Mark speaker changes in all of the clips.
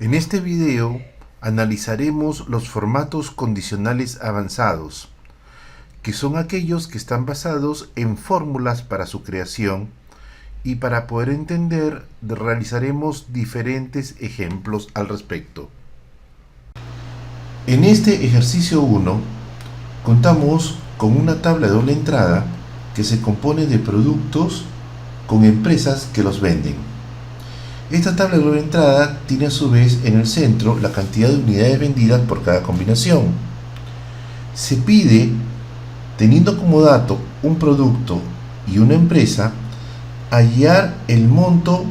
Speaker 1: En este video analizaremos los formatos condicionales avanzados, que son aquellos que están basados en fórmulas para su creación, y para poder entender realizaremos diferentes ejemplos al respecto. En este ejercicio 1 contamos con una tabla de doble entrada que se compone de productos con empresas que los venden. Esta tabla de doble entrada tiene a su vez en el centro la cantidad de unidades vendidas por cada combinación. Se pide, teniendo como dato un producto y una empresa, hallar el monto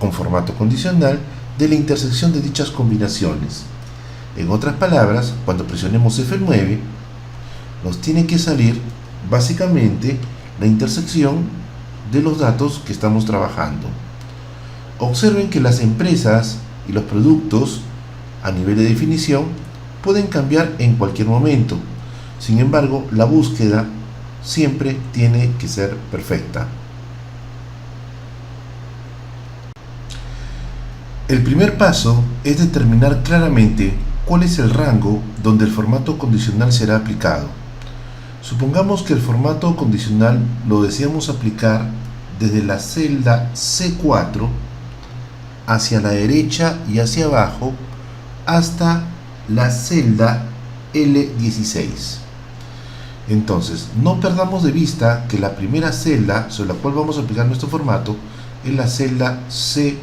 Speaker 1: con formato condicional de la intersección de dichas combinaciones. En otras palabras, cuando presionemos F9, nos tiene que salir básicamente la intersección de los datos que estamos trabajando. Observen que las empresas y los productos a nivel de definición pueden cambiar en cualquier momento. Sin embargo, la búsqueda siempre tiene que ser perfecta. El primer paso es determinar claramente cuál es el rango donde el formato condicional será aplicado. Supongamos que el formato condicional lo deseamos aplicar desde la celda C4 hacia la derecha y hacia abajo hasta la celda L16. Entonces, no perdamos de vista que la primera celda sobre la cual vamos a aplicar nuestro formato es la celda C4.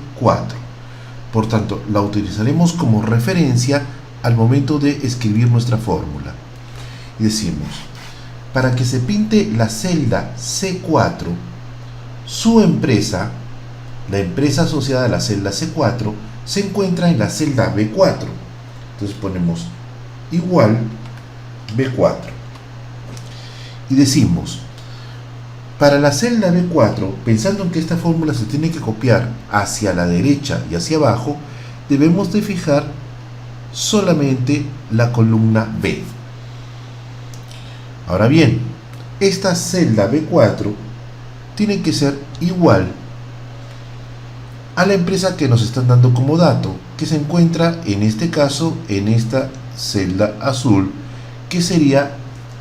Speaker 1: Por tanto, la utilizaremos como referencia al momento de escribir nuestra fórmula. Y decimos, para que se pinte la celda C4, su empresa, la empresa asociada a la celda C4, se encuentra en la celda B4. Entonces ponemos igual B4. Y decimos, para la celda B4, pensando en que esta fórmula se tiene que copiar hacia la derecha y hacia abajo, debemos de fijar solamente la columna B. Ahora bien, esta celda B4 tiene que ser igual a la empresa que nos están dando como dato, que se encuentra en este caso en esta celda azul, que sería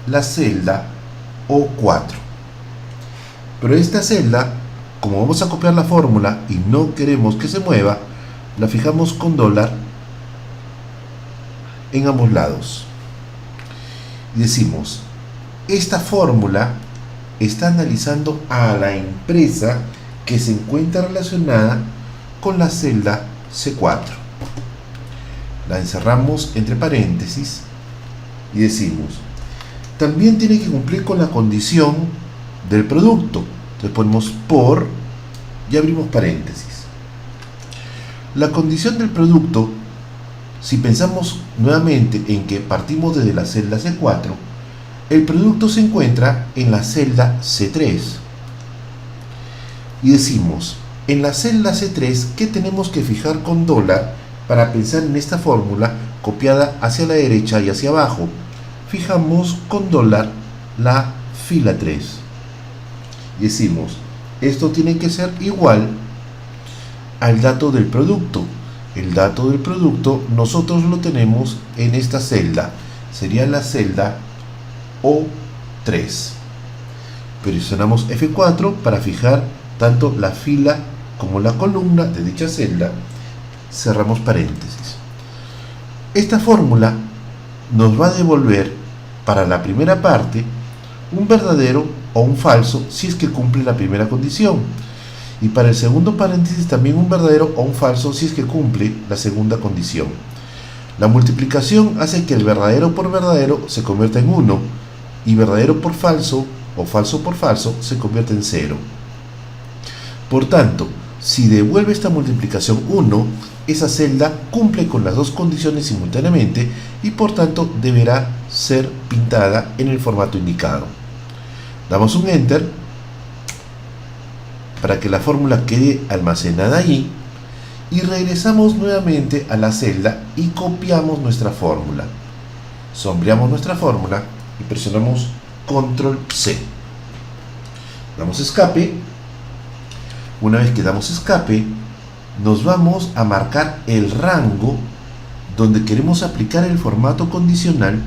Speaker 1: la celda O4. Pero esta celda, como vamos a copiar la fórmula y no queremos que se mueva, la fijamos con dólar en ambos lados. Y decimos, esta fórmula está analizando a la empresa que se encuentra relacionada con la celda C4. La encerramos entre paréntesis y decimos, también tiene que cumplir con la condición del producto. Entonces ponemos por y abrimos paréntesis. La condición del producto, si pensamos nuevamente en que partimos desde la celda C4, el producto se encuentra en la celda C3. Y decimos, en la celda C3, ¿qué tenemos que fijar con dólar para pensar en esta fórmula copiada hacia la derecha y hacia abajo? Fijamos con dólar la fila 3. Y decimos, esto tiene que ser igual al dato del producto. El dato del producto nosotros lo tenemos en esta celda. Sería la celda O3. Presionamos F4 para fijar tanto la fila como la columna de dicha celda. Cerramos paréntesis. Esta fórmula nos va a devolver para la primera parte un verdadero o un falso si es que cumple la primera condición, y para el segundo paréntesis también un verdadero o un falso si es que cumple la segunda condición. La multiplicación hace que el verdadero por verdadero se convierta en 1 y verdadero por falso o falso por falso se convierte en 0. Por tanto, si devuelve esta multiplicación 1, esa celda cumple con las dos condiciones simultáneamente y por tanto deberá ser pintada en el formato indicado. Damos un Enter para que la fórmula quede almacenada allí y regresamos nuevamente a la celda y copiamos nuestra fórmula. Sombreamos nuestra fórmula y presionamos Control C. Damos escape. Una vez que damos escape, nos vamos a marcar el rango donde queremos aplicar el formato condicional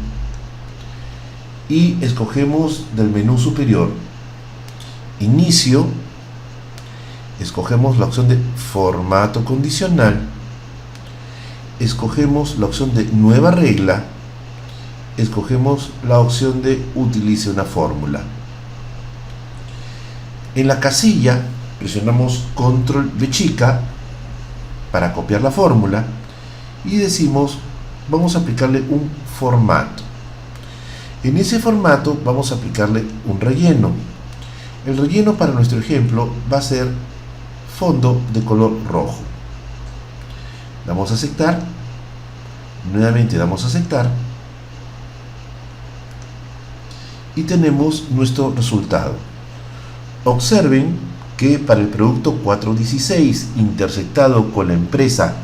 Speaker 1: y escogemos del menú superior inicio, escogemos la opción de formato condicional, escogemos la opción de nueva regla, escogemos la opción de utilice una fórmula. En la casilla presionamos control V chica para copiar la fórmula y decimos vamos a aplicarle un formato. En ese formato vamos a aplicarle un relleno. El relleno para nuestro ejemplo va a ser fondo de color rojo. Damos a aceptar, nuevamente damos a aceptar y tenemos nuestro resultado. Observen que para el producto 416 intersectado con la empresa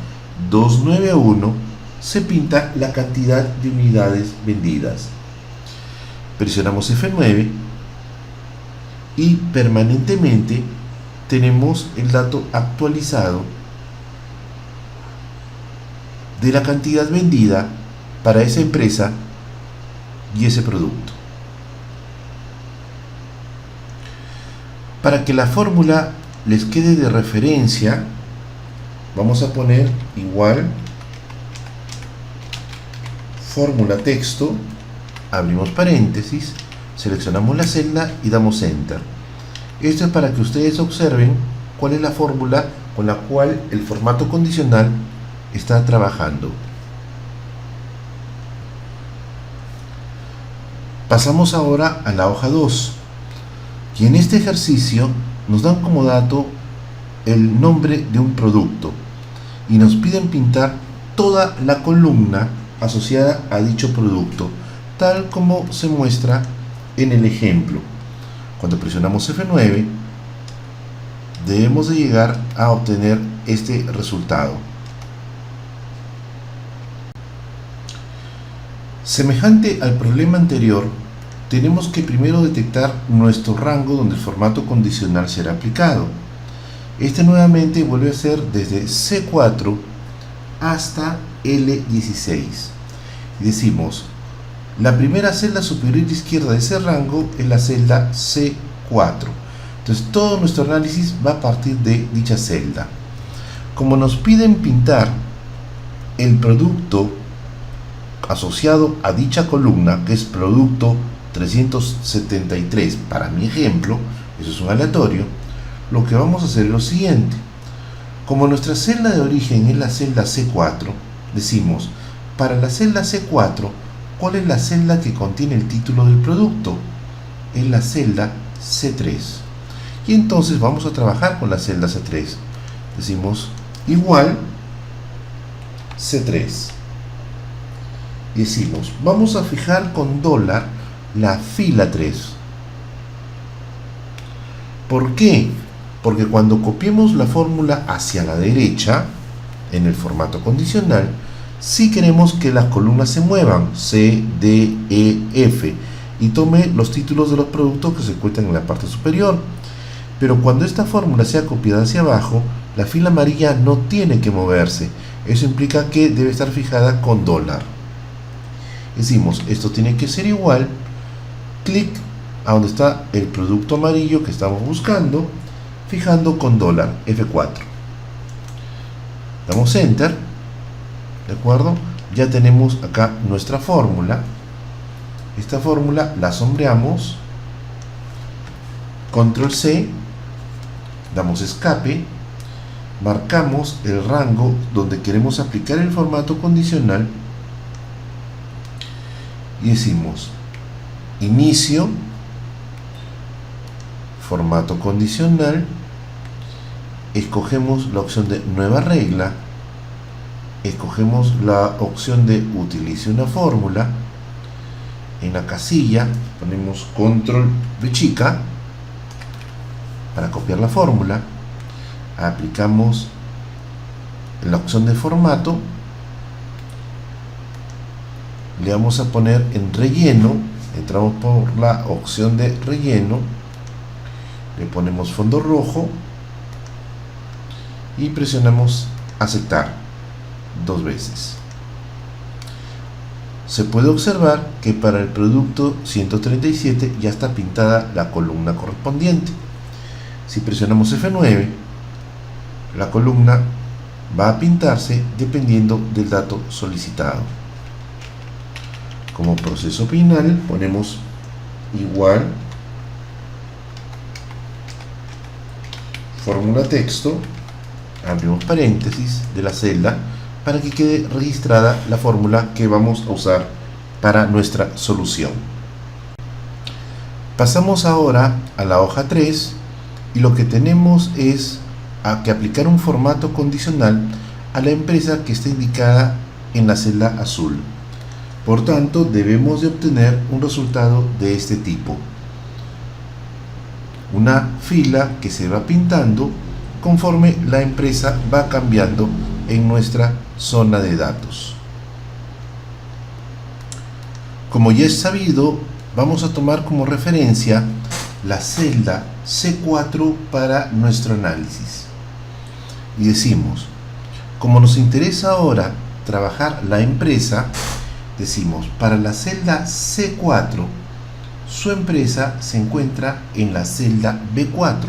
Speaker 1: 291 se pinta la cantidad de unidades vendidas. Presionamos F9 y permanentemente tenemos el dato actualizado de la cantidad vendida para esa empresa y ese producto. Para que la fórmula les quede de referencia, vamos a poner igual fórmula texto, abrimos paréntesis, seleccionamos la celda y damos enter. Esto es para que ustedes observen cuál es la fórmula con la cual el formato condicional está trabajando. Pasamos ahora a la hoja 2 y en este ejercicio nos dan como dato el nombre de un producto y nos piden pintar toda la columna asociada a dicho producto, tal como se muestra en el ejemplo. Cuando presionamos F9 debemos de llegar a obtener este resultado. Semejante al problema anterior, tenemos que primero detectar nuestro rango donde el formato condicional será aplicado. Este nuevamente vuelve a ser desde C4 hasta L16. Y decimos, la primera celda superior izquierda de ese rango es la celda C4. Entonces todo nuestro análisis va a partir de dicha celda. Como nos piden pintar el producto asociado a dicha columna, que es producto 373 para mi ejemplo, eso es un aleatorio, lo que vamos a hacer es lo siguiente. Como nuestra celda de origen es la celda C4, decimos, para la celda C4, ¿cuál es la celda que contiene el título del producto? Es la celda C3. Y entonces vamos a trabajar con la celda C3. Decimos igual C3. Y decimos, vamos a fijar con dólar la fila 3. ¿Por qué? Porque cuando copiemos la fórmula hacia la derecha, en el formato condicional, si queremos que las columnas se muevan, C, D, E, F, y tome los títulos de los productos que se encuentran en la parte superior. Pero cuando esta fórmula sea copiada hacia abajo, la fila amarilla no tiene que moverse. Eso implica que debe estar fijada con dólar. Decimos, esto tiene que ser igual, clic a donde está el producto amarillo que estamos buscando, fijando con dólar, F4. Damos enter. ¿De acuerdo? Ya tenemos acá nuestra fórmula. Esta fórmula la sombreamos, control C, damos escape, marcamos el rango donde queremos aplicar el formato condicional y decimos inicio, formato condicional, escogemos la opción de nueva regla, escogemos la opción de utilice una fórmula, en la casilla ponemos control V chica para copiar la fórmula, aplicamos la opción de formato, le vamos a poner en relleno, entramos por la opción de relleno, le ponemos fondo rojo y presionamos aceptar 2 veces. Se puede observar que para el producto 137 ya está pintada la columna correspondiente. Si presionamos F9, la columna va a pintarse dependiendo del dato solicitado. Como proceso final ponemos igual fórmula texto, abrimos paréntesis de la celda para que quede registrada la fórmula que vamos a usar para nuestra solución. Pasamos ahora a la hoja 3 y lo que tenemos es que aplicar un formato condicional a la empresa que está indicada en la celda azul. Por tanto, debemos de obtener un resultado de este tipo: una fila que se va pintando conforme la empresa va cambiando en nuestra zona de datos. Como ya es sabido, vamos a tomar como referencia la celda C4 para nuestro análisis. Y decimos, como nos interesa ahora trabajar la empresa, decimos, para la celda C4, su empresa se encuentra en la celda B4.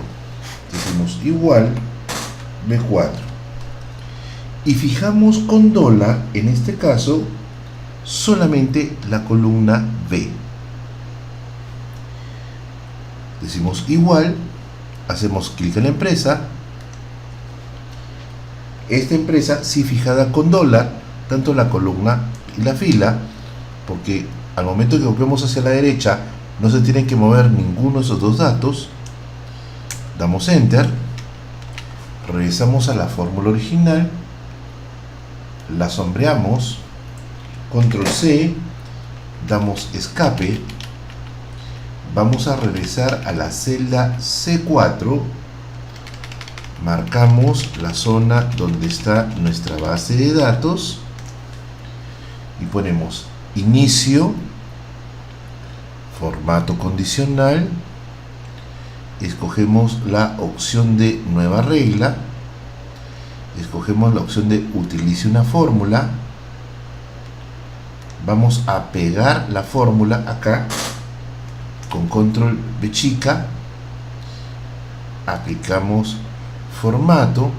Speaker 1: Decimos igual B4. Y fijamos con dólar, en este caso, solamente la columna B. Decimos igual, hacemos clic en la empresa. Esta empresa sí fijada con dólar, tanto la columna y la fila, porque al momento que volvemos hacia la derecha no se tienen que mover ninguno de esos dos datos. Damos enter, regresamos a la fórmula original, la sombreamos, control C, damos escape, vamos a regresar a la celda C4, marcamos la zona donde está nuestra base de datos y ponemos inicio, formato condicional, escogemos la opción de nueva regla, escogemos la opción de utilice una fórmula, vamos a pegar la fórmula acá con control B chica, aplicamos formato,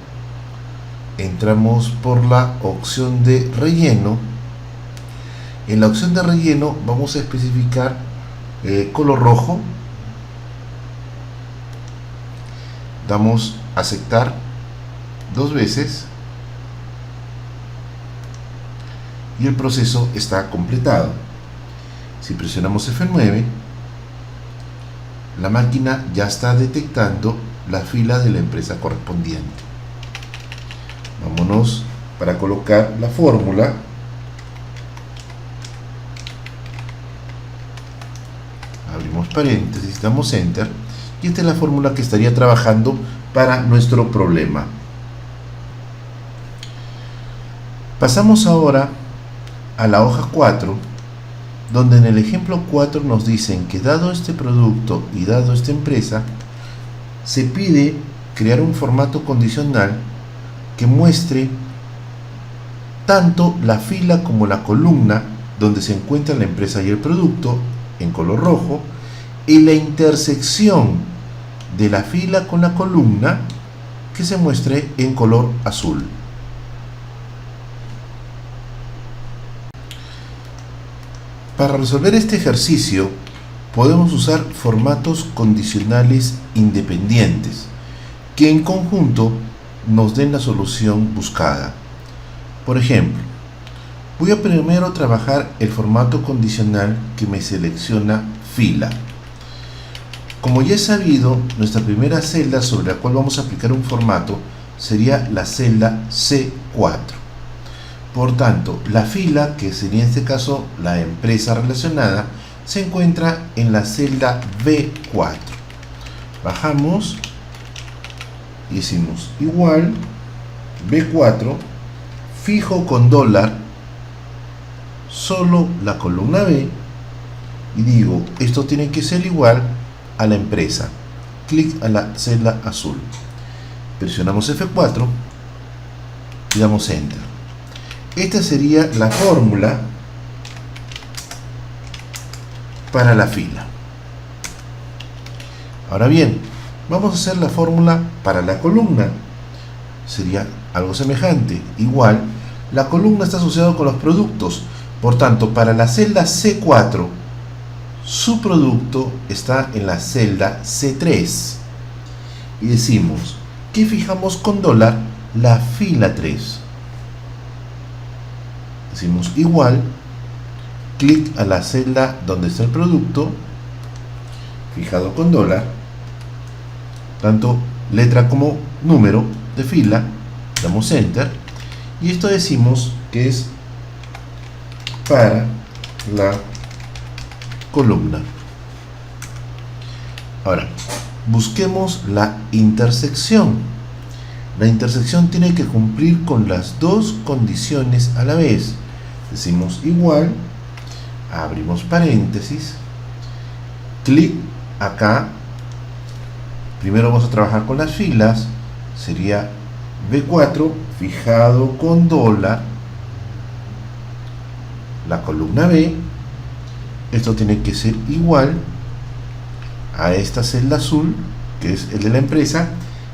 Speaker 1: entramos por la opción de relleno. En la opción de relleno vamos a especificar color rojo, damos aceptar 2 veces y el proceso está completado. Si presionamos F9, la máquina ya está detectando la fila de la empresa correspondiente. Vámonos para colocar la fórmula. Abrimos paréntesis, damos enter y esta es la fórmula que estaría trabajando para nuestro problema. Pasamos ahora a la hoja 4, donde en el ejemplo 4 nos dicen que dado este producto y dado esta empresa, se pide crear un formato condicional que muestre tanto la fila como la columna donde se encuentra la empresa y el producto en color rojo y la intersección de la fila con la columna que se muestre en color azul. Para resolver este ejercicio podemos usar formatos condicionales independientes que en conjunto nos den la solución buscada. Por ejemplo, voy a primero trabajar el formato condicional que me selecciona fila. Como ya es sabido, nuestra primera celda sobre la cual vamos a aplicar un formato sería la celda C4. Por tanto, la fila, que sería en este caso la empresa relacionada, se encuentra en la celda B4. Bajamos y decimos igual B4, fijo con dólar solo la columna B y digo, esto tiene que ser igual a la empresa. Clic a la celda azul. Presionamos F4 y damos enter. Esta sería la fórmula para la fila. Ahora bien, vamos a hacer la fórmula para la columna. Sería algo semejante. Igual, la columna está asociada con los productos. Por tanto, para la celda C4, su producto está en la celda C3. Y decimos que fijamos con dólar la fila 3. Decimos igual, clic a la celda donde está el producto, fijado con dólar, tanto letra como número de fila, damos enter, y esto decimos que es para la columna. Ahora, busquemos la intersección. La intersección tiene que cumplir con las dos condiciones a la vez. Decimos igual, abrimos paréntesis, clic acá. Primero vamos a trabajar con las filas, sería B4 fijado con dólar, la columna B. Esto tiene que ser igual a esta celda azul, que es el de la empresa,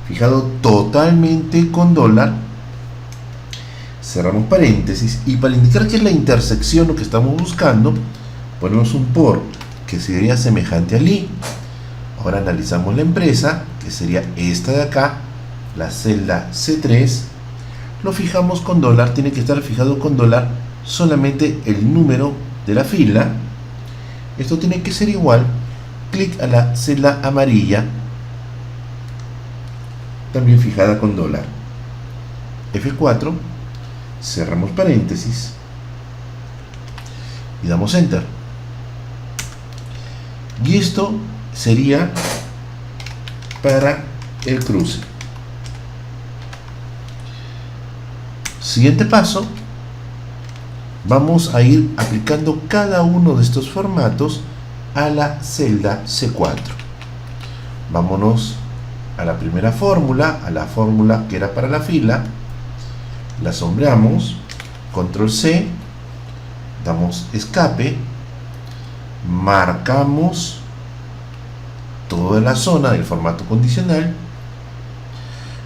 Speaker 1: fijado totalmente con dólar. Cerramos paréntesis, y para indicar que es la intersección lo que estamos buscando, ponemos un por, que sería semejante al i. Ahora analizamos la empresa, que sería esta de acá, la celda C3. Lo fijamos con dólar, tiene que estar fijado con dólar solamente el número de la fila. Esto tiene que ser igual, clic a la celda amarilla, también fijada con dólar. F4, cerramos paréntesis y damos enter. Y esto sería para el cruce. Siguiente paso, vamos a ir aplicando cada uno de estos formatos a la celda C4. Vámonos a la primera fórmula, a la fórmula que era para la fila. La sombreamos, control C, damos escape, marcamos toda la zona del formato condicional,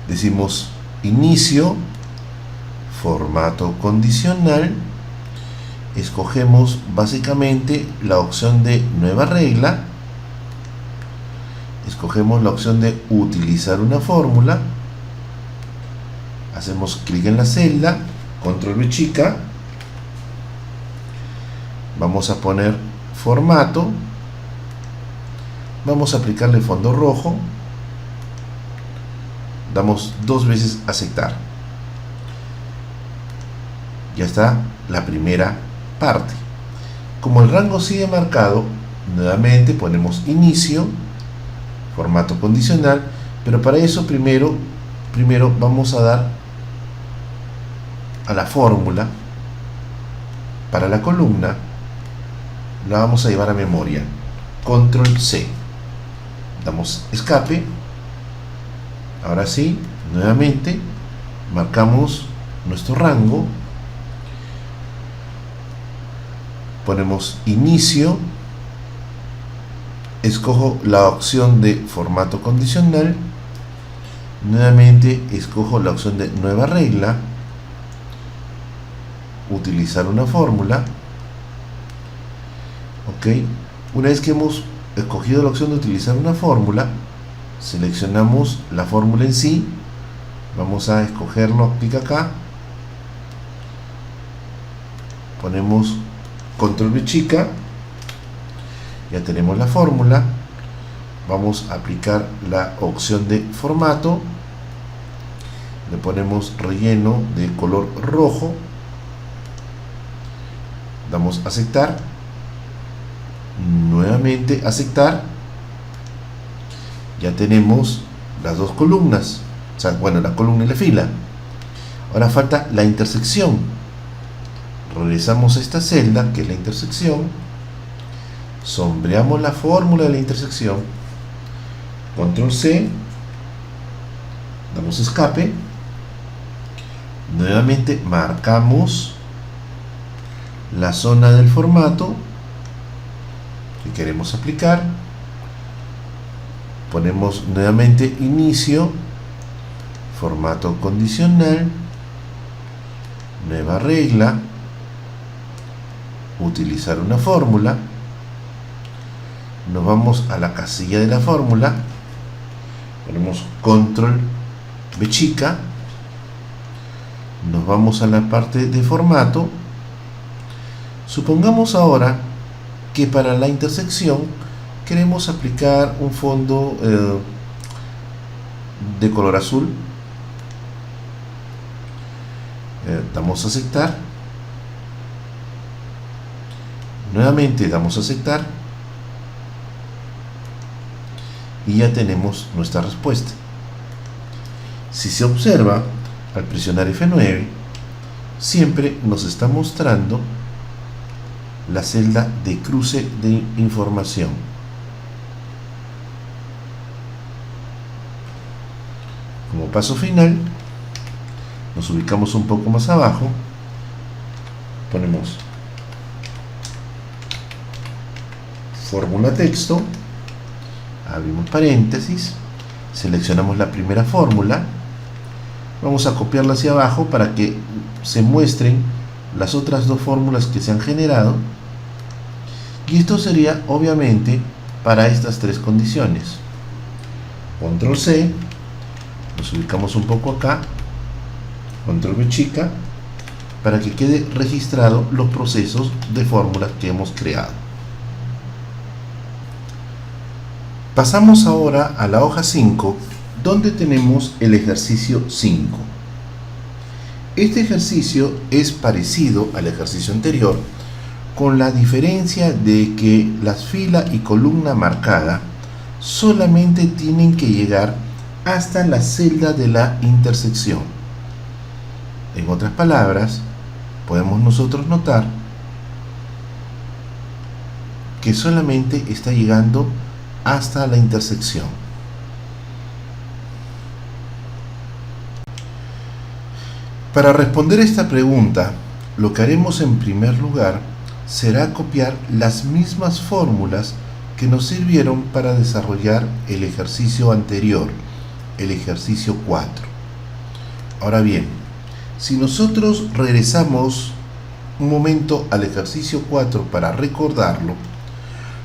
Speaker 1: decimos inicio, formato condicional, escogemos básicamente la opción de nueva regla, escogemos la opción de utilizar una fórmula, hacemos clic en la celda, control V chica, vamos a poner formato, vamos a aplicarle fondo rojo, damos 2 veces aceptar. Ya está la primera parte. Como el rango sigue marcado, nuevamente ponemos inicio, formato condicional, pero para eso primero vamos a dar a la fórmula para la columna, la vamos a llevar a memoria, control C, damos escape. Ahora sí, nuevamente marcamos nuestro rango, ponemos inicio, escojo la opción de formato condicional, nuevamente escojo la opción de nueva regla, utilizar una fórmula. Ok, una vez que hemos escogido la opción de utilizar una fórmula, seleccionamos la fórmula en sí, vamos a escogerlo, clic acá, ponemos control V chica, ya tenemos la fórmula, vamos a aplicar la opción de formato, le ponemos relleno de color rojo, damos a aceptar, nuevamente aceptar. Ya tenemos las dos columnas, o sea, bueno, la columna y la fila. Ahora falta la intersección. Regresamos a esta celda, que es la intersección, sombreamos la fórmula de la intersección, control C, damos escape, Nuevamente marcamos la zona del formato que queremos aplicar. Ponemos nuevamente inicio, formato condicional, nueva regla, utilizar una fórmula. Nos vamos a la casilla de la fórmula, ponemos control B chica, nos vamos a la parte de formato. Supongamos ahora que para la intersección queremos aplicar un fondo de color azul. Damos a aceptar. Nuevamente damos a aceptar. Y ya tenemos nuestra respuesta. Si se observa, al presionar F9, siempre nos está mostrando la celda de cruce de información. Como paso final, nos ubicamos un poco más abajo, ponemos fórmula texto, abrimos paréntesis, seleccionamos la primera fórmula, vamos a copiarla hacia abajo para que se muestren las otras dos fórmulas que se han generado, y esto sería obviamente para estas tres condiciones. Control C, nos ubicamos un poco acá, control B chica, para que quede registrado los procesos de fórmulas que hemos creado. Pasamos ahora a la hoja 5, donde tenemos el ejercicio 5. Este ejercicio es parecido al ejercicio anterior, con la diferencia de que las fila y columna marcada solamente tienen que llegar hasta la celda de la intersección. En otras palabras, podemos nosotros notar que solamente está llegando hasta la intersección. Para responder esta pregunta, lo que haremos en primer lugar será copiar las mismas fórmulas que nos sirvieron para desarrollar el ejercicio anterior, el ejercicio 4. Ahora bien, si nosotros regresamos un momento al ejercicio 4 para recordarlo,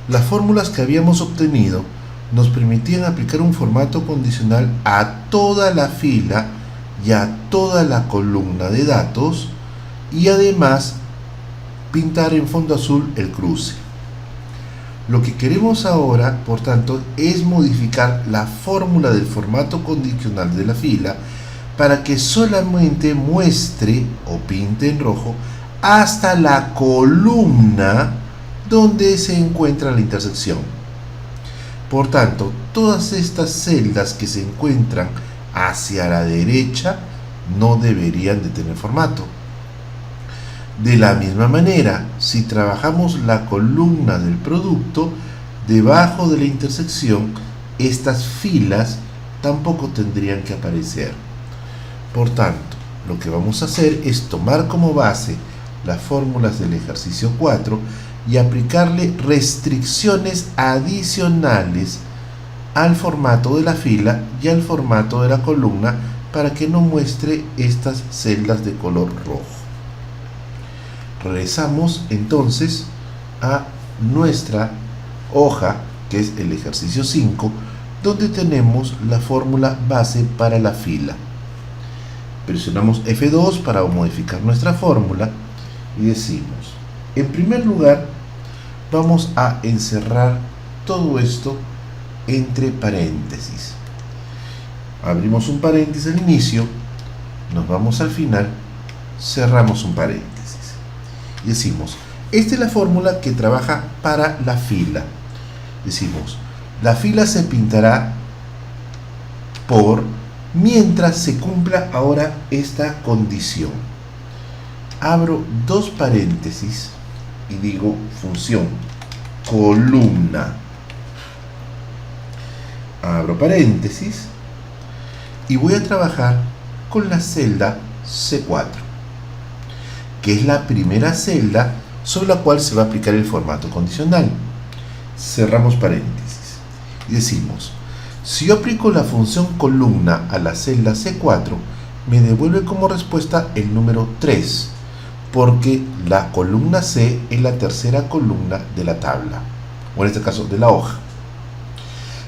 Speaker 1: las fórmulas que habíamos obtenido nos permitían aplicar un formato condicional a toda la fila y a toda la columna de datos, y además pintar en fondo azul el cruce. Lo que queremos ahora, por tanto, es modificar la fórmula del formato condicional de la fila para que solamente muestre o pinte en rojo hasta la columna donde se encuentra la intersección. Por tanto, todas estas celdas que se encuentran hacia la derecha no deberían de tener formato. De la misma manera, si trabajamos la columna del producto, debajo de la intersección, estas filas tampoco tendrían que aparecer. Por tanto, lo que vamos a hacer es tomar como base las fórmulas del ejercicio 4 y aplicarle restricciones adicionales al formato de la fila y al formato de la columna para que no muestre estas celdas de color rojo. Regresamos entonces a nuestra hoja, que es el ejercicio 5, donde tenemos la fórmula base para la fila. Presionamos F2 para modificar nuestra fórmula y decimos, en primer lugar, vamos a encerrar todo esto entre paréntesis. Abrimos un paréntesis al inicio, nos vamos al final, cerramos un paréntesis. Y decimos, esta es la fórmula que trabaja para la fila. Decimos, la fila se pintará por mientras se cumpla ahora esta condición. Abro dos paréntesis y digo función columna. Abro paréntesis y voy a trabajar con la celda C4, que es la primera celda sobre la cual se va a aplicar el formato condicional. Cerramos paréntesis y decimos, si yo aplico la función columna a la celda C4, me devuelve como respuesta el número 3, porque la columna C es la tercera columna de la tabla, o en este caso de la hoja.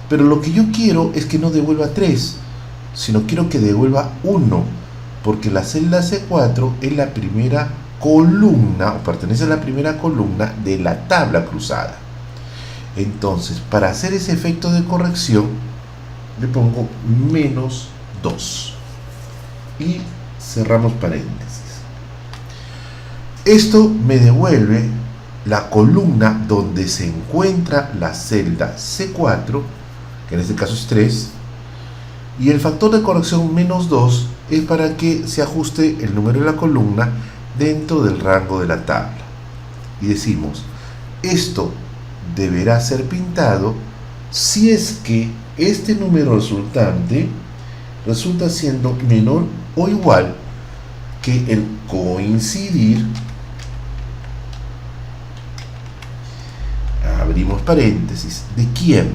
Speaker 1: Pero lo que yo quiero es que no devuelva 3, sino quiero que devuelva 1, porque la celda C4 es la primera columna, o pertenece a la primera columna de la tabla cruzada. Entonces, para hacer ese efecto de corrección, le pongo menos 2 y cerramos paréntesis. Esto me devuelve la columna donde se encuentra la celda C4, que en este caso es 3, y el factor de corrección menos 2 es para que se ajuste el número de la columna dentro del rango de la tabla. Y decimos, esto deberá ser pintado si es que este número resultante resulta siendo menor o igual que el coincidir, abrimos paréntesis, ¿de quién?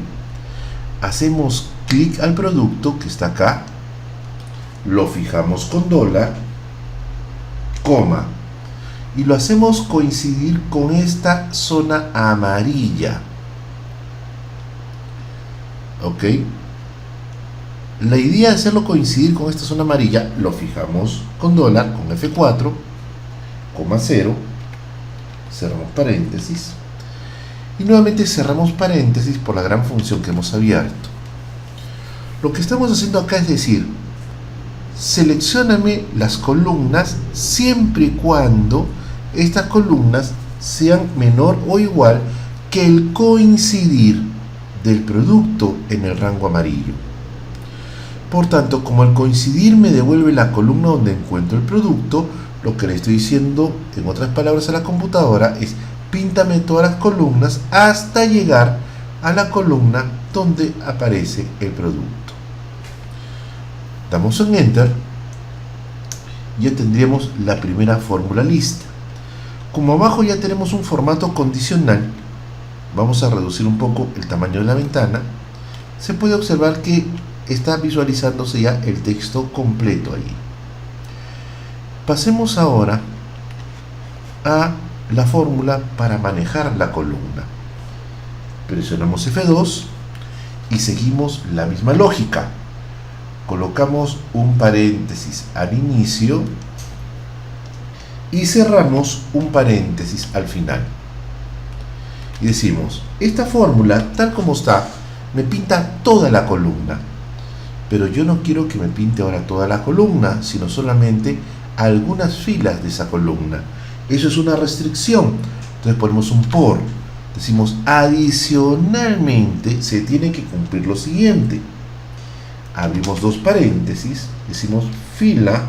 Speaker 1: Hacemos clic al producto que está acá, lo fijamos con dólar, coma, y lo hacemos coincidir con esta zona amarilla. ¿Ok? La idea de hacerlo coincidir con esta zona amarilla, lo fijamos con dólar, con F4, coma 0, cerramos paréntesis, y nuevamente cerramos paréntesis por la gran función que hemos abierto. Lo que estamos haciendo acá es decir, seleccióname las columnas siempre y cuando estas columnas sean menor o igual que el coincidir del producto en el rango amarillo. Por tanto, como el coincidir me devuelve la columna donde encuentro el producto, lo que le estoy diciendo, en otras palabras, a la computadora es píntame todas las columnas hasta llegar a la columna donde aparece el producto. Damos en Enter y ya tendríamos la primera fórmula lista. Como abajo ya tenemos un formato condicional, vamos a reducir un poco el tamaño de la ventana. Se puede observar que está visualizándose ya el texto completo allí. Pasemos ahora a la fórmula para manejar la columna. Presionamos F2 y seguimos la misma lógica. Colocamos un paréntesis al inicio y cerramos un paréntesis al final. Y decimos, esta fórmula, tal como está, me pinta toda la columna. Pero yo no quiero que me pinte ahora toda la columna, sino solamente algunas filas de esa columna. Eso es una restricción. Entonces ponemos un por. Decimos, adicionalmente se tiene que cumplir lo siguiente. Abrimos dos paréntesis, decimos fila,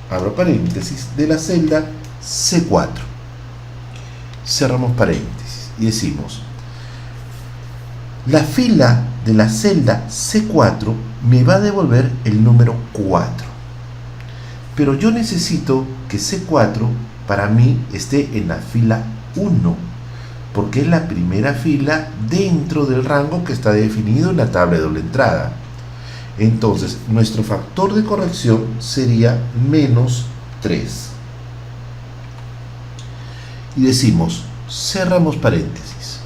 Speaker 1: abro paréntesis, de la celda C4. Cerramos paréntesis y decimos, la fila de la celda C4 me va a devolver el número 4. Pero yo necesito que C4 para mí esté en la fila 1, porque es la primera fila dentro del rango que está definido en la tabla de doble entrada. Entonces, nuestro factor de corrección sería menos 3. Y decimos, cerramos paréntesis.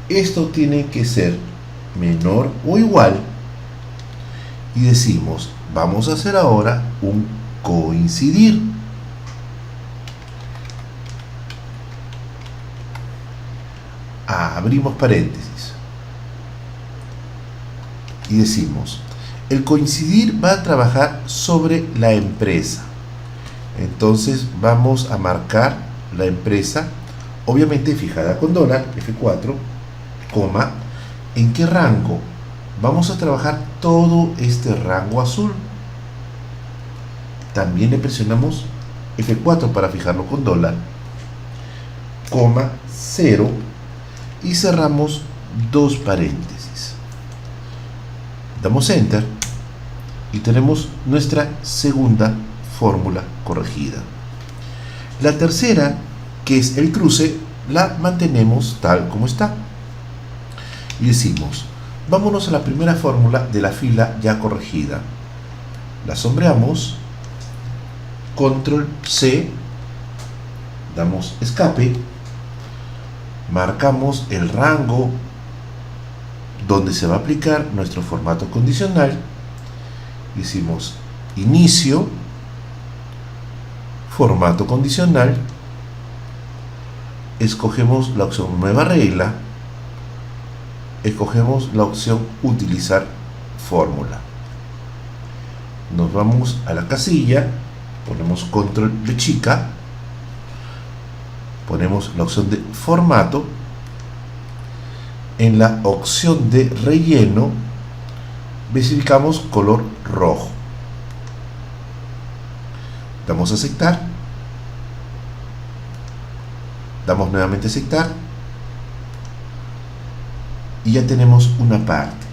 Speaker 1: Esto tiene que ser menor o igual. Y decimos, vamos a hacer ahora un coincidir. Abrimos paréntesis. Y decimos, el coincidir va a trabajar sobre la empresa. Entonces vamos a marcar la empresa, obviamente fijada con dólar, F4, coma, ¿en qué rango? Vamos a trabajar todo este rango azul. También le presionamos F4 para fijarlo con dólar, coma, 0, y cerramos dos paréntesis. Damos Enter y tenemos nuestra segunda fórmula corregida. La tercera, que es el cruce, la mantenemos tal como está. Y decimos, vámonos a la primera fórmula de la fila ya corregida. La sombreamos, control C, damos escape, marcamos el rango donde se va a aplicar nuestro formato condicional, decimos inicio, formato condicional, escogemos la opción nueva regla, escogemos la opción utilizar fórmula. Nos vamos a la casilla, ponemos control de chica, ponemos la opción de formato, en la opción de relleno especificamos color rojo, damos a aceptar, damos nuevamente a aceptar y ya tenemos una parte.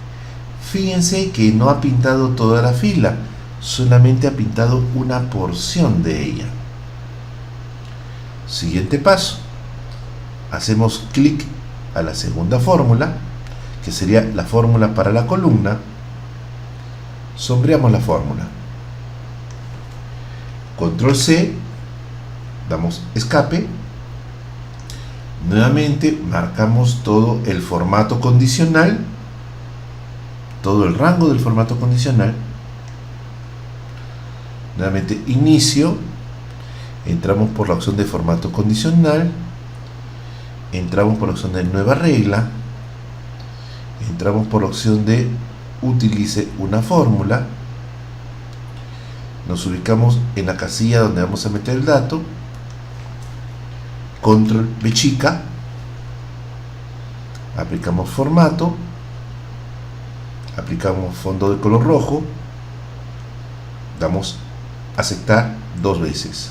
Speaker 1: Fíjense que no ha pintado toda la fila, solamente ha pintado una porción de ella. Siguiente paso, hacemos clic a la segunda fórmula, que sería la fórmula para la columna, sombreamos la fórmula, control C, damos escape, nuevamente marcamos todo el formato condicional, todo el rango del formato condicional, nuevamente inicio, entramos por la opción de formato condicional, entramos por la opción de nueva regla, entramos por la opción de utilice una fórmula, nos ubicamos en la casilla donde vamos a meter el dato, control B chica, aplicamos formato, aplicamos fondo de color rojo, damos aceptar 2 veces.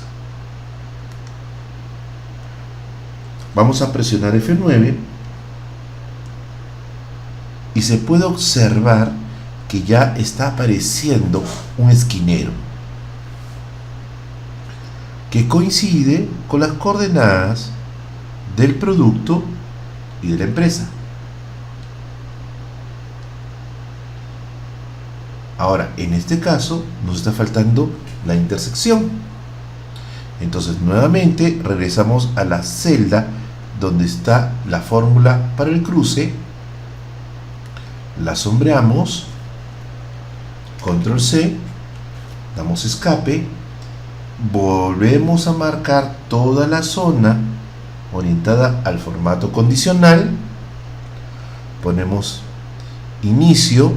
Speaker 1: Vamos a presionar F9 y se puede observar que ya está apareciendo un esquinero que coincide con las coordenadas del producto y de la empresa. Ahora, en este caso nos está faltando la intersección. Entonces nuevamente regresamos a la celda donde está la fórmula para el cruce, la sombreamos, control C, damos escape, volvemos a marcar toda la zona orientada al formato condicional, ponemos inicio,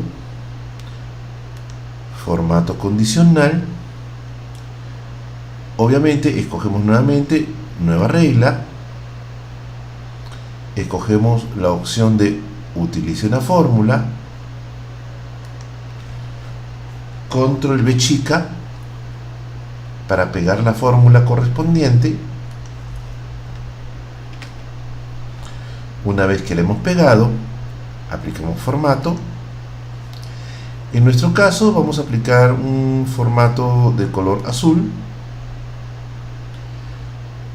Speaker 1: formato condicional, obviamente escogemos nuevamente nueva regla, escogemos la opción de utilice una fórmula, control B chica para pegar la fórmula correspondiente. Una vez que la hemos pegado, aplicamos formato. En nuestro caso vamos a aplicar un formato de color azul,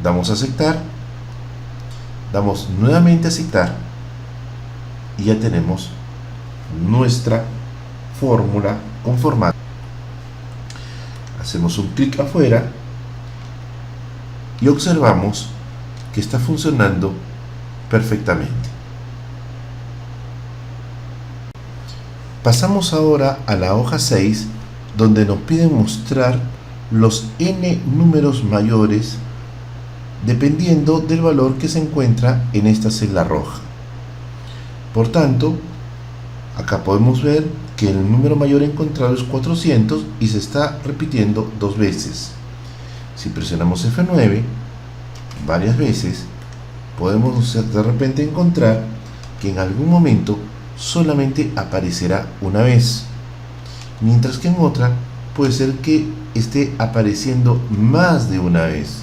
Speaker 1: damos a aceptar, damos nuevamente a aceptar y ya tenemos nuestra fórmula con formato. Hacemos un clic afuera y observamos que está funcionando perfectamente. Pasamos ahora a la hoja 6, donde nos piden mostrar los n números mayores dependiendo del valor que se encuentra en esta celda roja. Por tanto, acá podemos ver que el número mayor encontrado es 400 y se está repitiendo 2 veces. Si presionamos F9 varias veces, podemos de repente encontrar que en algún momento solamente aparecerá una vez, mientras que en otra puede ser que esté apareciendo más de una vez,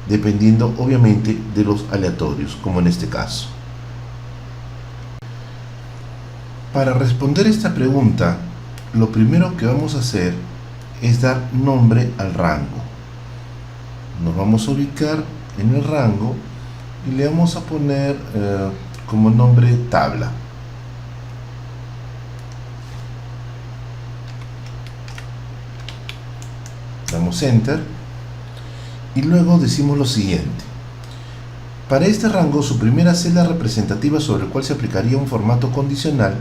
Speaker 1: dependiendo obviamente de los aleatorios, como en este caso. Para responder esta pregunta, lo primero que vamos a hacer es dar nombre al rango. Nos vamos a ubicar en el rango y le vamos a poner como nombre tabla. Damos enter y luego decimos lo siguiente: para este rango, su primera celda representativa sobre la cual se aplicaría un formato condicional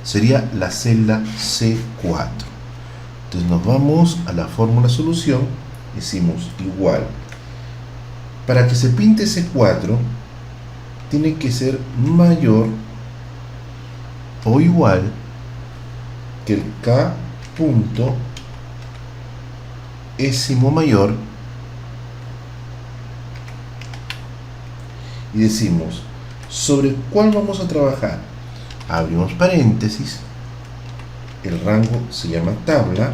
Speaker 1: sería la celda C4. Entonces nos vamos a la fórmula solución, decimos igual, para que se pinte C4 tiene que ser mayor o igual que el K punto ésimo mayor, y decimos sobre cuál vamos a trabajar. Abrimos paréntesis, el rango se llama tabla,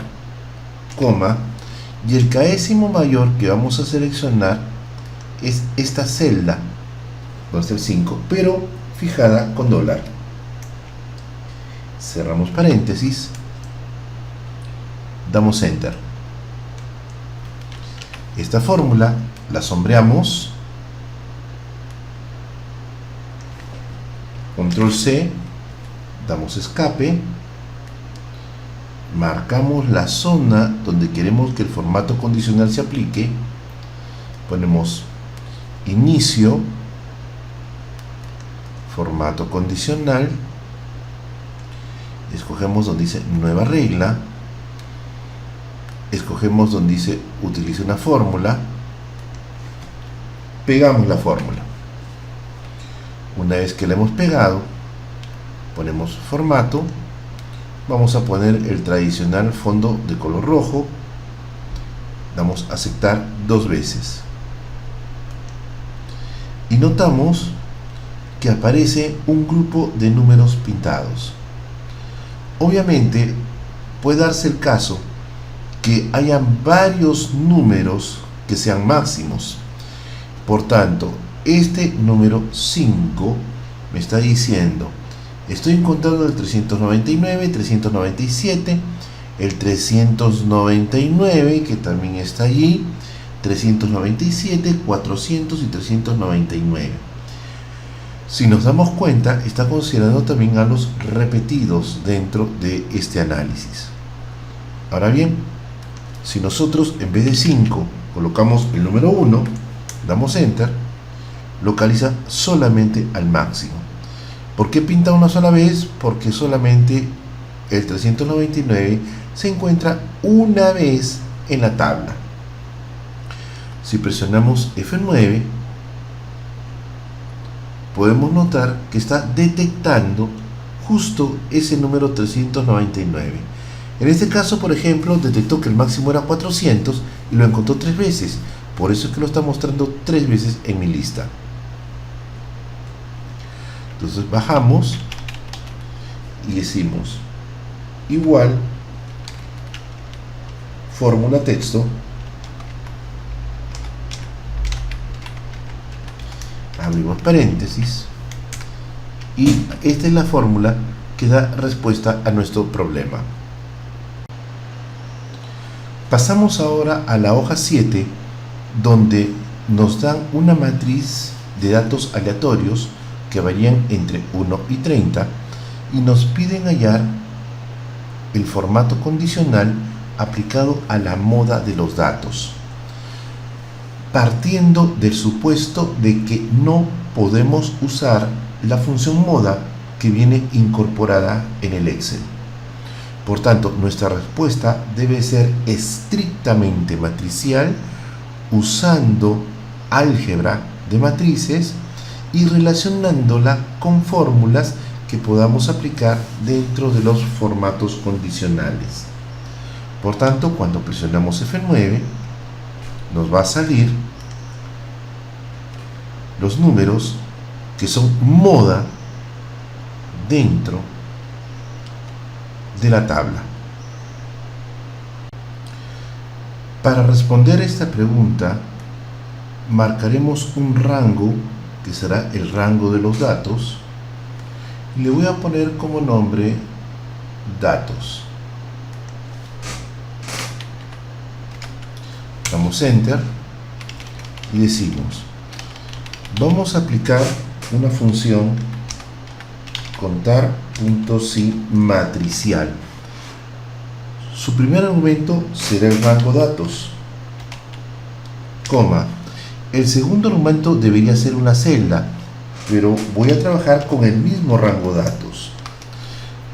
Speaker 1: coma, y el késimo mayor que vamos a seleccionar es esta celda, donde está el 5, pero fijada con dólar. Cerramos paréntesis, damos enter. Esta fórmula la sombreamos, control C, damos escape, marcamos la zona donde queremos que el formato condicional se aplique, ponemos inicio, formato condicional, escogemos donde dice nueva regla, escogemos donde dice utilice una fórmula, pegamos la fórmula. Una vez que la hemos pegado, ponemos formato, vamos a poner el tradicional fondo de color rojo, damos a aceptar 2 veces y notamos que aparece un grupo de números pintados. Obviamente puede darse el caso que hayan varios números que sean máximos. Por tanto, este número 5 me está diciendo: estoy encontrando el 399, 397, el 399 que también está allí, 397, 400 y 399. Si nos damos cuenta, está considerando también a los repetidos dentro de este análisis. Ahora bien, si nosotros en vez de 5 colocamos el número 1, damos enter, localiza solamente al máximo. ¿Por qué pinta una sola vez? Porque solamente el 399 se encuentra una vez en la tabla. Si presionamos F9, podemos notar que está detectando justo ese número 399. En este caso, por ejemplo, detectó que el máximo era 400 y lo encontró 3 veces. Por eso es que lo está mostrando 3 veces en mi lista. Entonces bajamos y decimos igual fórmula texto, abrimos paréntesis y esta es la fórmula que da respuesta a nuestro problema. Pasamos ahora a la hoja 7, donde nos dan una matriz de datos aleatorios que varían entre 1 y 30 y nos piden hallar el formato condicional aplicado a la moda de los datos, partiendo del supuesto de que no podemos usar la función moda que viene incorporada en el Excel. Por tanto, nuestra respuesta debe ser estrictamente matricial, usando álgebra de matrices y relacionándola con fórmulas que podamos aplicar dentro de los formatos condicionales. Por tanto, cuando presionamos F9, nos va a salir los números que son moda dentro de la tabla. Para responder a esta pregunta, marcaremos un rango que será el rango de los datos y le voy a poner como nombre datos. damos Enter y decimos, vamos a aplicar una función contar.si matricial. Su primer argumento será el rango datos, coma. El segundo argumento debería ser una celda, pero voy a trabajar con el mismo rango datos.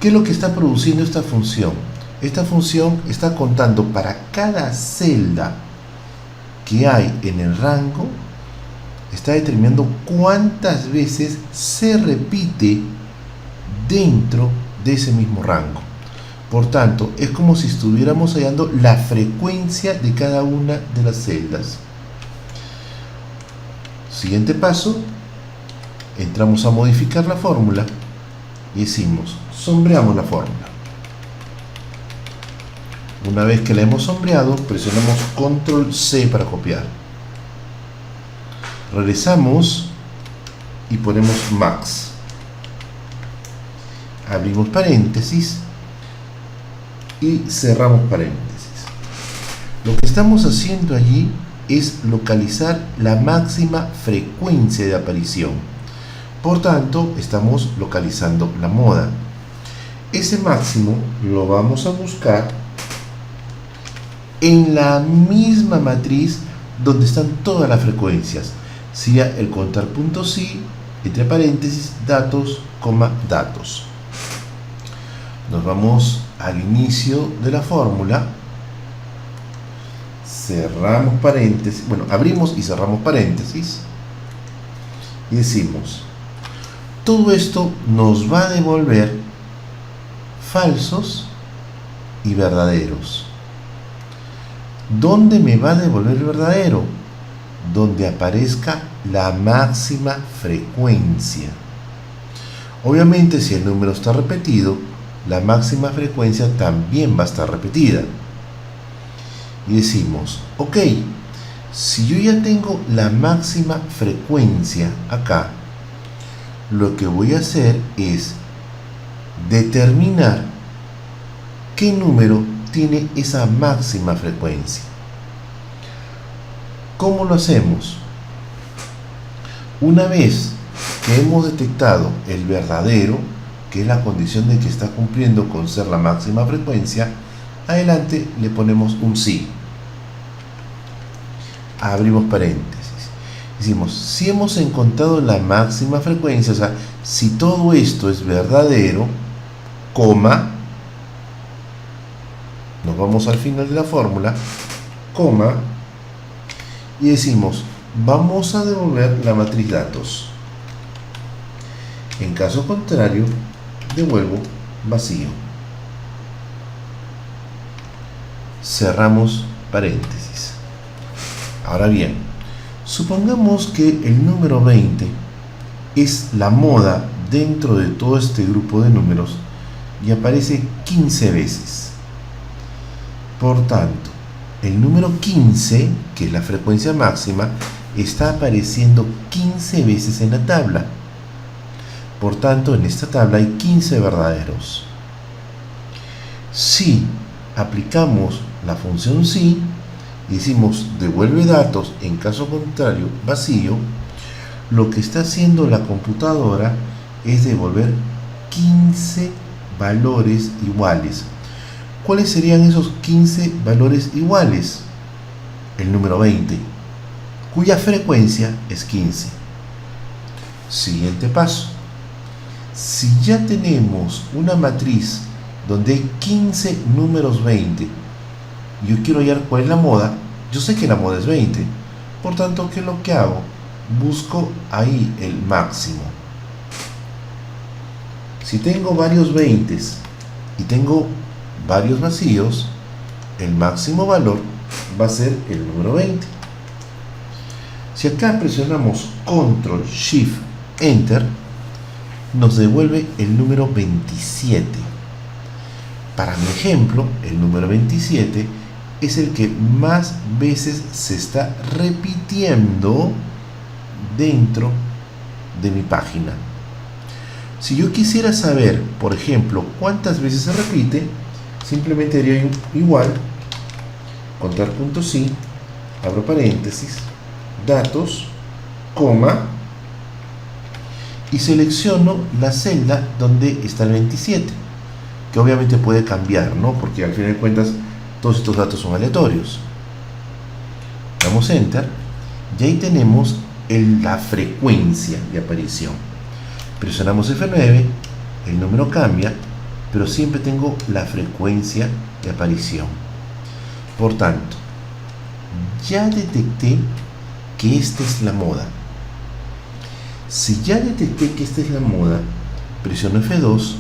Speaker 1: ¿Qué es lo que está produciendo esta función? Esta función está contando para cada celda que hay en el rango, está determinando cuántas veces se repite dentro de ese mismo rango. Por tanto, es como si estuviéramos hallando la frecuencia de cada una de las celdas. Siguiente paso, entramos a modificar la fórmula y decimos, sombreamos la fórmula. Una vez que la hemos sombreado, presionamos Control C para copiar. Regresamos y ponemos Max. Abrimos paréntesis y cerramos paréntesis. Lo que estamos haciendo allí es localizar la máxima frecuencia de aparición. Por tanto, estamos localizando la moda. Ese máximo lo vamos a buscar en la misma matriz donde están todas las frecuencias. Sería el contar.si, entre paréntesis, datos, datos. Nos vamos al inicio de la fórmula. Cerramos paréntesis, abrimos y cerramos paréntesis y decimos, todo esto nos va a devolver falsos y verdaderos. ¿Dónde me va a devolver el verdadero? Donde aparezca la máxima frecuencia. Obviamente, si el número está repetido, la máxima frecuencia también va a estar repetida. Y decimos, ok, si yo ya tengo la máxima frecuencia acá, lo que voy a hacer es determinar qué número tiene esa máxima frecuencia. ¿Cómo lo hacemos? Una vez que hemos detectado el verdadero, que es la condición de que está cumpliendo con ser la máxima frecuencia, adelante le ponemos un sí. Abrimos paréntesis. Decimos, si hemos encontrado la máxima frecuencia, o sea, si todo esto es verdadero, coma, nos vamos al final de la fórmula, coma, y decimos, vamos a devolver la matriz datos. En caso contrario, devuelvo vacío. Cerramos paréntesis. Ahora bien, supongamos que el número 20 es la moda dentro de todo este grupo de números y aparece 15 veces. Por tanto, el número 15, que es la frecuencia máxima, está apareciendo 15 veces en la tabla. Por tanto, en esta tabla hay 15 verdaderos. Si aplicamos la función si y decimos devuelve datos, en caso contrario vacío, lo que está haciendo la computadora es devolver 15 valores iguales. ¿Cuáles serían esos 15 valores iguales? El número 20, cuya frecuencia es 15. Siguiente paso. Si ya tenemos una matriz donde hay 15 números 20, yo quiero hallar cuál es la moda, yo sé que la moda es 20, por tanto, ¿qué es lo que hago? Busco ahí el máximo. Si tengo varios 20 y tengo varios vacíos, el máximo valor va a ser el número 20. Si acá presionamos Control Shift Enter, nos devuelve el número 27. Para mi ejemplo, el número 27 es el que más veces se está repitiendo dentro de mi página. Si yo quisiera saber, por ejemplo, cuántas veces se repite, simplemente haría igual, contar.si, abro paréntesis, datos, coma, y selecciono la celda donde está el 27, que obviamente puede cambiar, ¿no? Porque al final de cuentas todos estos datos son aleatorios. Damos enter y ahí tenemos la frecuencia de aparición. Presionamos F9, el número cambia, pero siempre tengo la frecuencia de aparición. Por tanto, ya detecté que esta es la moda. Si ya detecté que esta es la moda, presiono F2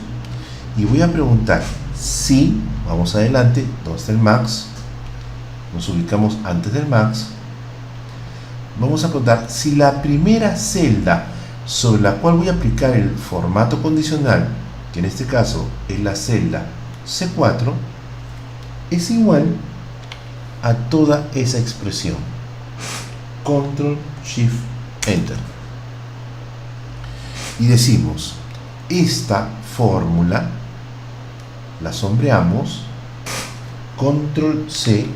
Speaker 1: y voy a preguntar si, vamos adelante, ¿dónde está el max? Nos ubicamos antes del max. Vamos a preguntar si la primera celda sobre la cual voy a aplicar el formato condicional, que en este caso es la celda C4, es igual a toda esa expresión. Control Shift Enter. Y decimos, esta fórmula la sombreamos, Control C,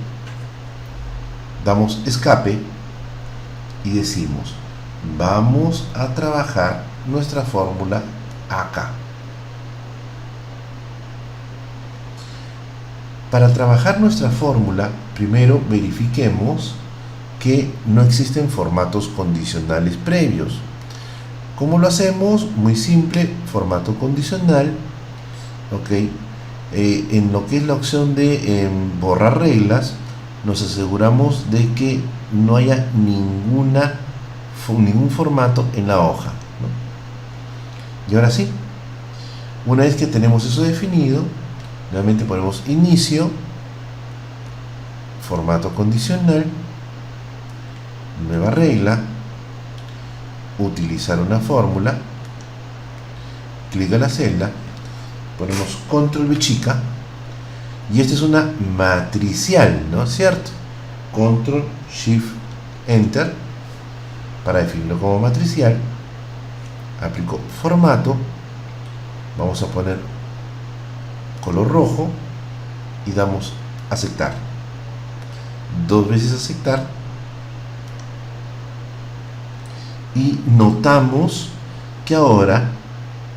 Speaker 1: damos escape y decimos, vamos a trabajar nuestra fórmula acá. Para trabajar nuestra fórmula, primero verifiquemos que no existen formatos condicionales previos. ¿Cómo lo hacemos? Muy simple, formato condicional, ¿ok? En lo que es la opción de borrar reglas, nos aseguramos de que no haya ningún formato en la hoja, ¿no? Y ahora sí, una vez que tenemos eso definido, nuevamente ponemos inicio, formato condicional, nueva regla, utilizar una fórmula, clic a la celda, ponemos control B chica, y esta es una matricial, ¿no es cierto? Control Shift Enter para definirlo como matricial. Aplico formato, vamos a poner color rojo y damos aceptar. Dos veces aceptar y notamos que ahora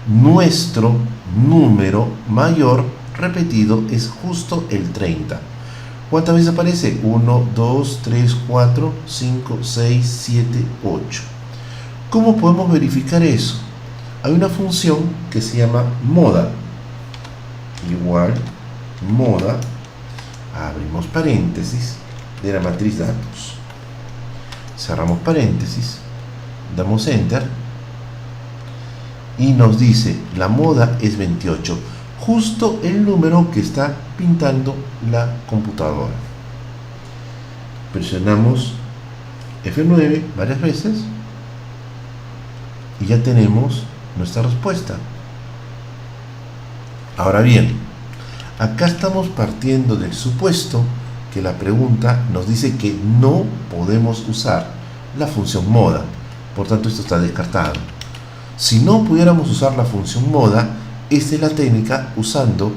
Speaker 1: nuestro número mayor repetido es justo el 30. ¿Cuántas veces aparece? 1, 2, 3, 4, 5, 6, 7, 8. ¿Cómo podemos verificar eso? Hay una función que se llama moda. Igual moda, abrimos paréntesis de la matriz datos, cerramos paréntesis, damos enter y nos dice la moda es 28, justo el número que está pintando la computadora. Presionamos F9 varias veces y ya tenemos nuestra respuesta. Ahora bien, acá estamos partiendo del supuesto que la pregunta nos dice que no podemos usar la función moda, por tanto esto está descartado. Si no pudiéramos usar la función moda, esta es la técnica usando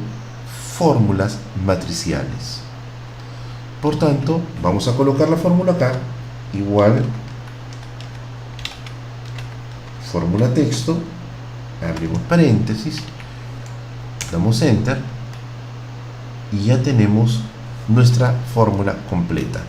Speaker 1: fórmulas matriciales. Por tanto, vamos a colocar la fórmula acá, igual fórmula texto, abrimos paréntesis, damos enter y ya tenemos nuestra fórmula completa.